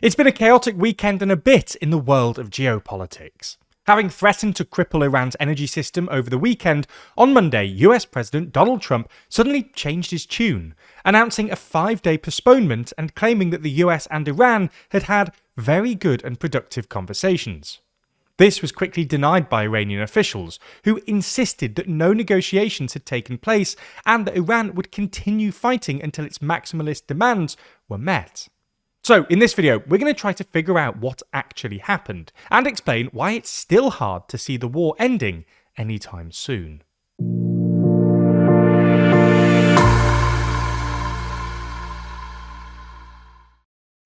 It's been a chaotic weekend and a bit in the world of geopolitics. Having threatened to cripple Iran's energy system over the weekend, on Monday, US President Donald Trump suddenly changed his tune, announcing a 5-day postponement and claiming that the US and Iran had had very good and productive conversations. This was quickly denied by Iranian officials, who insisted that no negotiations had taken place and that Iran would continue fighting until its maximalist demands were met. So, in this video, we're going to try to figure out what actually happened, and explain why it's still hard to see the war ending anytime soon.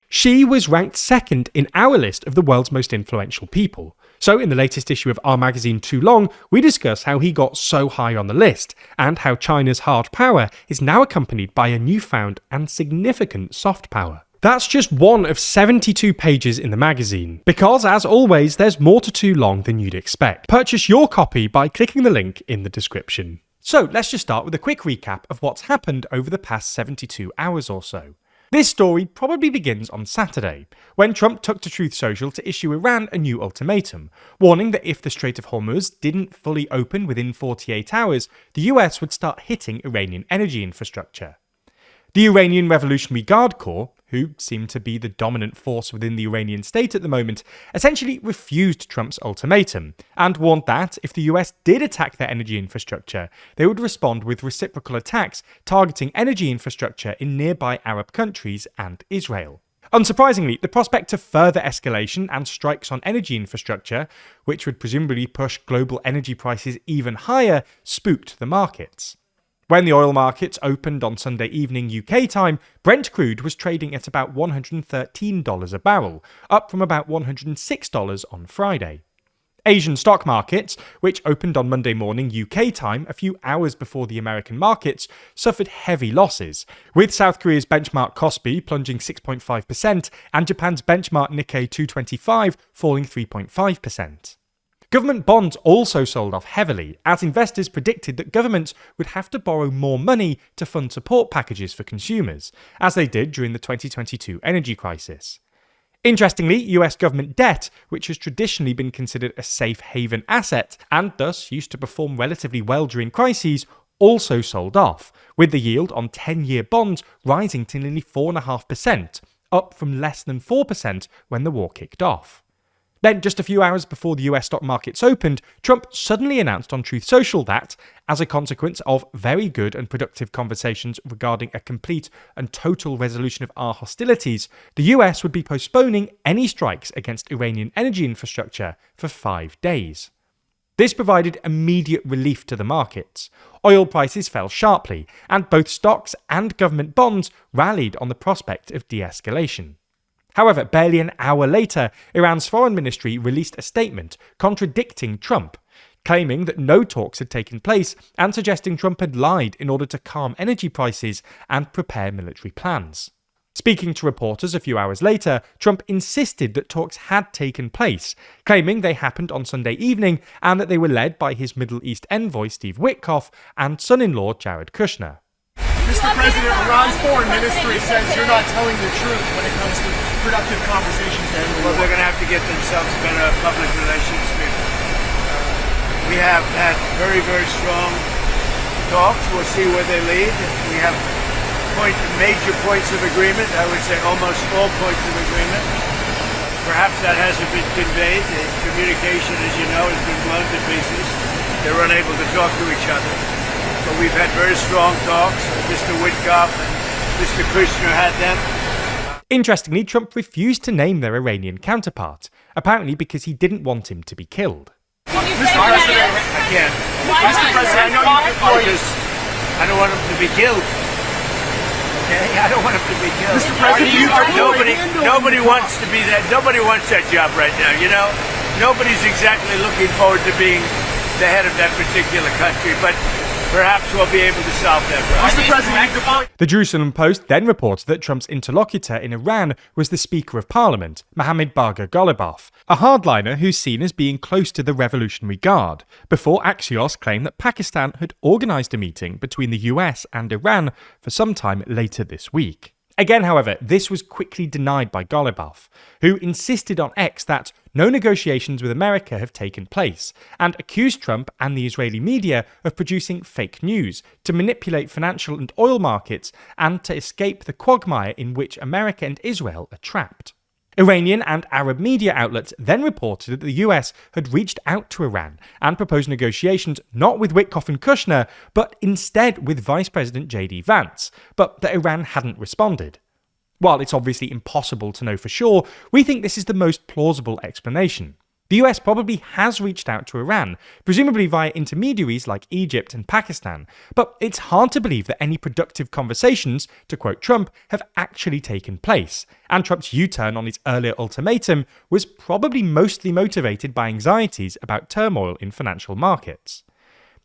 She was ranked second in our list of the world's most influential people. So in the latest issue of our magazine Too Long, we discuss how he got so high on the list, and how China's hard power is now accompanied by a newfound and significant soft power. That's just one of 72 pages in the magazine, because as always there's more to Too Long than you'd expect. Purchase your copy by clicking the link in the description. So let's just start with a quick recap of what's happened over the past 72 hours or so. This story probably begins on Saturday, when Trump took to Truth Social to issue Iran a new ultimatum, warning that if the Strait of Hormuz didn't fully open within 48 hours, the US would start hitting Iranian energy infrastructure. The Iranian Revolutionary Guard Corps, who seem to be the dominant force within the Iranian state at the moment, essentially refused Trump's ultimatum, and warned that if the US did attack their energy infrastructure, they would respond with reciprocal attacks targeting energy infrastructure in nearby Arab countries and Israel. Unsurprisingly, the prospect of further escalation and strikes on energy infrastructure, which would presumably push global energy prices even higher, spooked the markets. When the oil markets opened on Sunday evening UK time, Brent crude was trading at about $113 a barrel, up from about $106 on Friday. Asian stock markets, which opened on Monday morning UK time a few hours before the American markets, suffered heavy losses, with South Korea's benchmark Kospi plunging 6.5% and Japan's benchmark Nikkei 225 falling 3.5%. Government bonds also sold off heavily, as investors predicted that governments would have to borrow more money to fund support packages for consumers, as they did during the 2022 energy crisis. Interestingly, US government debt, which has traditionally been considered a safe haven asset, and thus used to perform relatively well during crises, also sold off, with the yield on 10-year bonds rising to nearly 4.5%, up from less than 4% when the war kicked off. Then, just a few hours before the US stock markets opened, Trump suddenly announced on Truth Social that, as a consequence of very good and productive conversations regarding a complete and total resolution of our hostilities, the US would be postponing any strikes against Iranian energy infrastructure for 5 days. This provided immediate relief to the markets. Oil prices fell sharply, and both stocks and government bonds rallied on the prospect of de-escalation. However, barely an hour later, Iran's foreign ministry released a statement contradicting Trump, claiming that no talks had taken place and suggesting Trump had lied in order to calm energy prices and prepare military plans. Speaking to reporters a few hours later, Trump insisted that talks had taken place, claiming they happened on Sunday evening and that they were led by his Middle East envoy Steve Witkoff and son-in-law Jared Kushner. Mr. President, Iran's foreign ministry says you're not telling the truth when it comes to productive conversations there. Well, they're going to have to get themselves better public relations people. We have had very, very strong talks. We'll see where they lead. We have major points of agreement. I would say almost all points of agreement. Perhaps that hasn't been conveyed. The communication, as you know, has been blown to pieces. They're unable to talk to each other. But we've had very strong talks. Mr. Witkoff and Mr. Kushner had them. Interestingly, Trump refused to name their Iranian counterpart, apparently because he didn't want him to be killed. Mr. President, I can't. Mr. President, I know you because I don't want him to be killed. Okay, I don't want him to be killed. Mr. President, nobody wants to be that. Nobody wants that job right now. You know, nobody's exactly looking forward to being the head of that particular country, but perhaps we'll be able to solve that problem. Mr. President, the Jerusalem Post then reports that Trump's interlocutor in Iran was the Speaker of Parliament, Mohammad Bagher Ghalibaf, a hardliner who's seen as being close to the Revolutionary Guard, before Axios claimed that Pakistan had organised a meeting between the US and Iran for some time later this week. Again, however, this was quickly denied by Ghalibaf, who insisted on X that no negotiations with America have taken place, and accused Trump and the Israeli media of producing fake news to manipulate financial and oil markets and to escape the quagmire in which America and Israel are trapped. Iranian and Arab media outlets then reported that the US had reached out to Iran and proposed negotiations not with Witkoff and Kushner, but instead with Vice President J.D. Vance, but that Iran hadn't responded. While it's obviously impossible to know for sure, we think this is the most plausible explanation. The US probably has reached out to Iran, presumably via intermediaries like Egypt and Pakistan, but it's hard to believe that any productive conversations, to quote Trump, have actually taken place, and Trump's U-turn on his earlier ultimatum was probably mostly motivated by anxieties about turmoil in financial markets.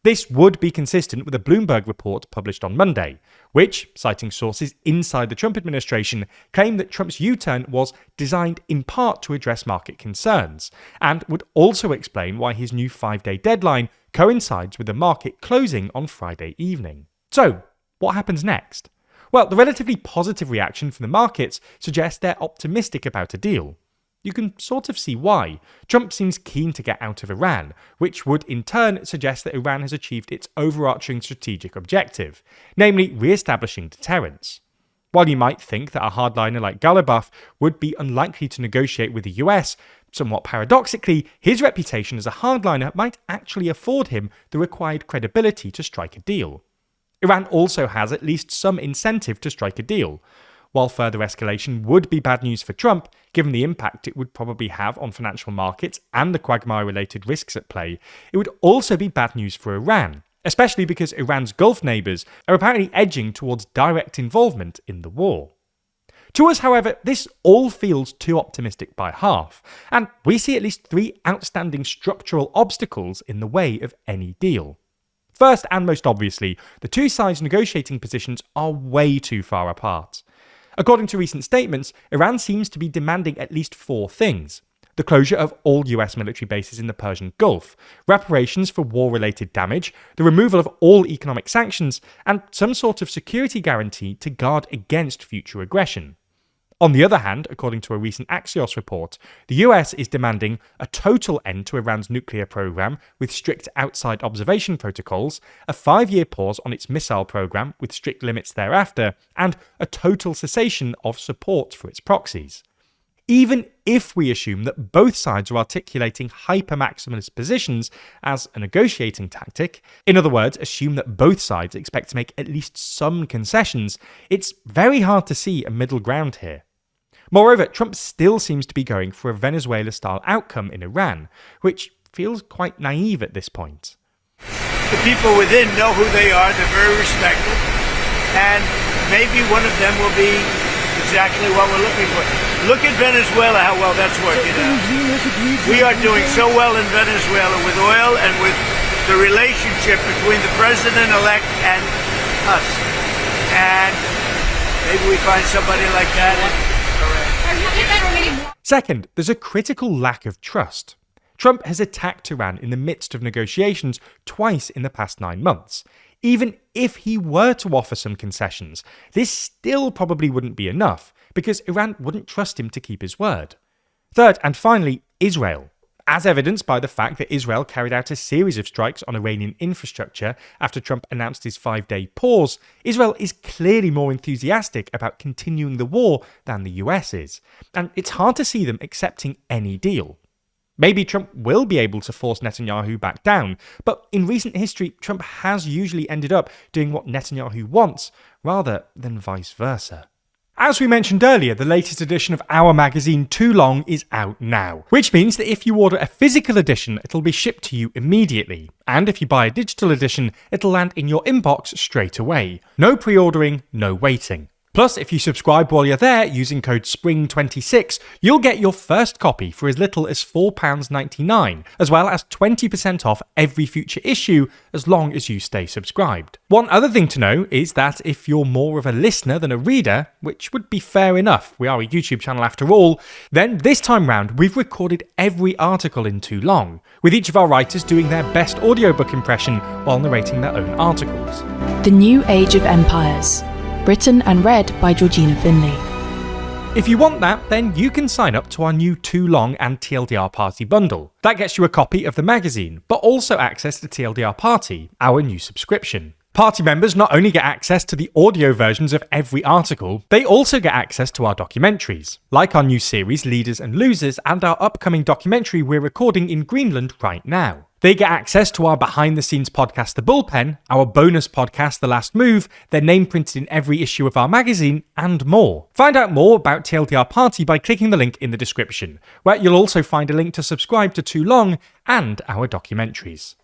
This would be consistent with a Bloomberg report published on Monday, which, citing sources inside the Trump administration, claimed that Trump's U-turn was designed in part to address market concerns, and would also explain why his new 5-day deadline coincides with the market closing on Friday evening. So, what happens next? Well, the relatively positive reaction from the markets suggests they're optimistic about a deal. You can sort of see why. Trump seems keen to get out of Iran, which would in turn suggest that Iran has achieved its overarching strategic objective, namely re-establishing deterrence. While you might think that a hardliner like Ghalibaf would be unlikely to negotiate with the US, somewhat paradoxically, his reputation as a hardliner might actually afford him the required credibility to strike a deal. Iran also has at least some incentive to strike a deal. While further escalation would be bad news for Trump, given the impact it would probably have on financial markets and the quagmire-related risks at play, it would also be bad news for Iran, especially because Iran's Gulf neighbours are apparently edging towards direct involvement in the war. To us, however, this all feels too optimistic by half, and we see at least 3 outstanding structural obstacles in the way of any deal. First, and most obviously, the two sides' negotiating positions are way too far apart. According to recent statements, Iran seems to be demanding at least 4 things: the closure of all US military bases in the Persian Gulf, reparations for war-related damage, the removal of all economic sanctions, and some sort of security guarantee to guard against future aggression. On the other hand, according to a recent Axios report, the US is demanding a total end to Iran's nuclear program with strict outside observation protocols, a 5-year pause on its missile program with strict limits thereafter, and a total cessation of support for its proxies. Even if we assume that both sides are articulating hyper-maximalist positions as a negotiating tactic, in other words, assume that both sides expect to make at least some concessions, it's very hard to see a middle ground here. Moreover, Trump still seems to be going for a Venezuela-style outcome in Iran, which feels quite naive at this point. The people within know who they are, they're very respected, and maybe one of them will be exactly what we're looking for. Look at Venezuela, how well that's working out. We are doing so well in Venezuela with oil and with the relationship between the president-elect and us. And maybe we find somebody like that. Second, there's a critical lack of trust. Trump has attacked Iran in the midst of negotiations twice in the past 9 months. Even if he were to offer some concessions, this still probably wouldn't be enough, because Iran wouldn't trust him to keep his word. Third, and finally, Israel. As evidenced by the fact that Israel carried out a series of strikes on Iranian infrastructure after Trump announced his 5-day pause, Israel is clearly more enthusiastic about continuing the war than the US is, and it's hard to see them accepting any deal. Maybe Trump will be able to force Netanyahu back down, but in recent history, Trump has usually ended up doing what Netanyahu wants, rather than vice versa. As we mentioned earlier, the latest edition of our magazine, Too Long, is out now, which means that if you order a physical edition, it'll be shipped to you immediately, and if you buy a digital edition, it'll land in your inbox straight away. No pre-ordering, no waiting. Plus, if you subscribe while you're there using code SPRING26, you'll get your first copy for as little as £4.99, as well as 20% off every future issue as long as you stay subscribed. One other thing to know is that if you're more of a listener than a reader, which would be fair enough, we are a YouTube channel after all, then this time round we've recorded every article in Too Long, with each of our writers doing their best audiobook impression while narrating their own articles. The New Age of Empires. written and read by Georgina Finley. If you want that, then you can sign up to our new Too Long and TLDR Party bundle. That gets you a copy of the magazine, but also access to TLDR Party, our new subscription. Party members not only get access to the audio versions of every article, they also get access to our documentaries, like our new series Leaders and Losers and our upcoming documentary we're recording in Greenland right now. They get access to our behind-the-scenes podcast The Bullpen, our bonus podcast The Last Move, their name printed in every issue of our magazine, and more. Find out more about TLDR Party by clicking the link in the description, where you'll also find a link to subscribe to Too Long and our documentaries.